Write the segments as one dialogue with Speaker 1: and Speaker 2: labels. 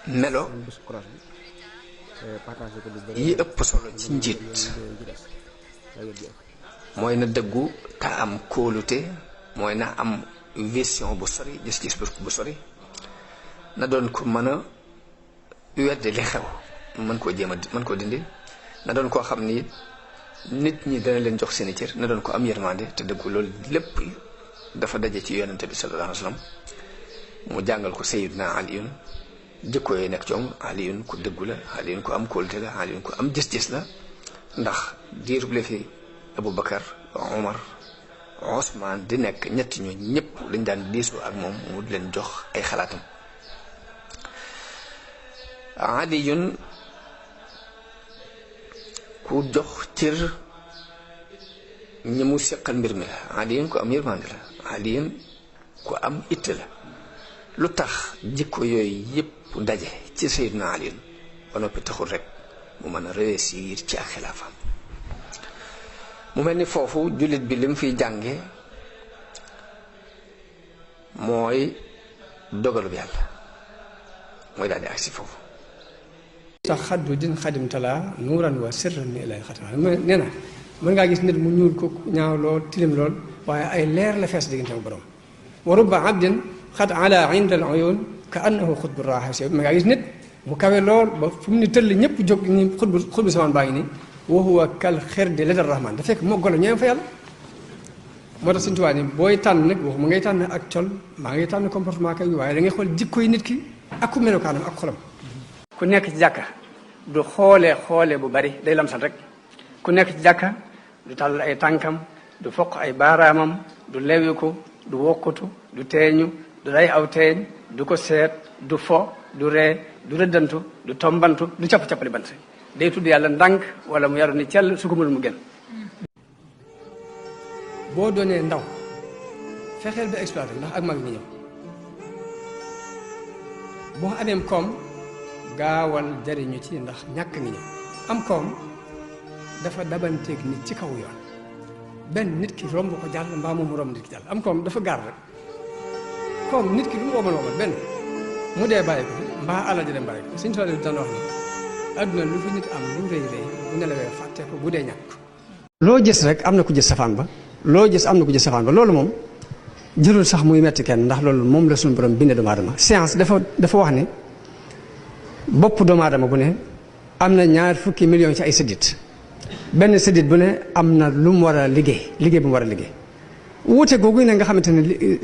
Speaker 1: melo yi ëpp solo ci njiit mooy na dëggu te am kóolute mooy na am vision bu sori gis-gis bu sori na doon ko mën a weddi li xew mën koo jéem a mën koo dindi na doon koo xam ni nit ñi dana leen jox seeni cër na doon ko am yërmande te dëggu loolu lépp dafa daje ci yonente bi sallallahu alayhi wa sallam mu jàngal ko Sayyidina Aliyun jikko yooyu nekk ci moom Aliyun ku dëggu la Aliyun ku am kóolute la Aliyun ku am gis-gis la ndax diirub la fi Aboubacar Omar Ousmane di nekk ñetti ñoo ñëpp dañ daan diisoo ak moom mu di leen jox ay xalaatam Aliyun ku jox cër ñi mu seqal mbir mi la Aliyun ku am yërmande la Aliyun ku am itte la lu tax jikko yooyu yëpp daje ci Sayyidina Aliyun ba noppi taxul rek mu mën a réussir ci ak xilaafaam mu mel ni foofu jullit bi li mu fiy jànge mooy dogalub yàlla mooy daal di agsi foofu
Speaker 2: sax xaddu din xadim talaa nuuran wa sirran ni ilay xatama nee na mën ngaa gis nit mu ñuul ko ñaaw lool tilim lool waaye ay leer la fees diggante ak borom wa rubba abdin xat ala inda al uyun ka annahu xutbu raaxa si mën ngaa gis nit mu kawe lool ba fu mu ni tëll ñëpp jóg ñi xutbu samaan baa ngi nii wa huwa kal xirdi ladar rahman da fekk moo golo ñoom fa yàlla moo tax Sëñ Tuubaa ni booy tànn nag waxuma ngay tànn ak col maa ngay tànn comportement kay waaye da ngay xool jikko yi nit ki ak ku melokaanam ak xolam ku nekk ci jàkka du xoole bu bari day lamsal rek ku nekk ci jàkka du tàllal ay tànkam du foq ay baaraamam du lewiku du wokkutu du teeñu du lay aw teeñ du ko seet du fo du ree du rëddantu du tombantu du capp-cappali bant day tudd yàlla ndànk wala mu yaru ni cell su ko mënul mu gën boo doonee ndaw fexeel ba exploité ndax ak mag ñi ñëw boo ameem koom gaawal jariñu ci ndax ñàkk ngi ñëw am koom dafa dabanteeg nit ci kaw yoon benn nit ki romb ko jàll mbaa moom mu romb nit ki jàll am koom dafa gaar rek koom nit ki lu mu womal benn mu dee bàyyi ko mbaa alal ji dem bàyyi ko suñu tool daan wax ni adduna lu fi nit am lu rëy rëy bu nelawee fàtte ko bu dee ñàkk loo gis rek am na ku gis safaan ba loo gis am na ku gis safaan ba loolu moom jërul sax muy metti kenn ndax loolu moom la suñu borom bindee doomu aadama science dafa wax ni bopp doomu aadama bu ne am na 20 millions ci ay séddit benn séddit bu ne am na lu mu war a liggéey bu mu war a liggéey wuute googu ne nga xamante ne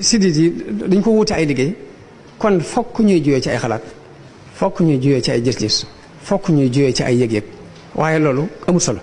Speaker 2: séddit yi dañ ko wuute ay liggéey kon fokk ñuy juyee ci ay xalaat fokk ñuy juyee ci ay gis-gis fokk ñuy juyee ci ay yëg-yëg waaye loolu amul solo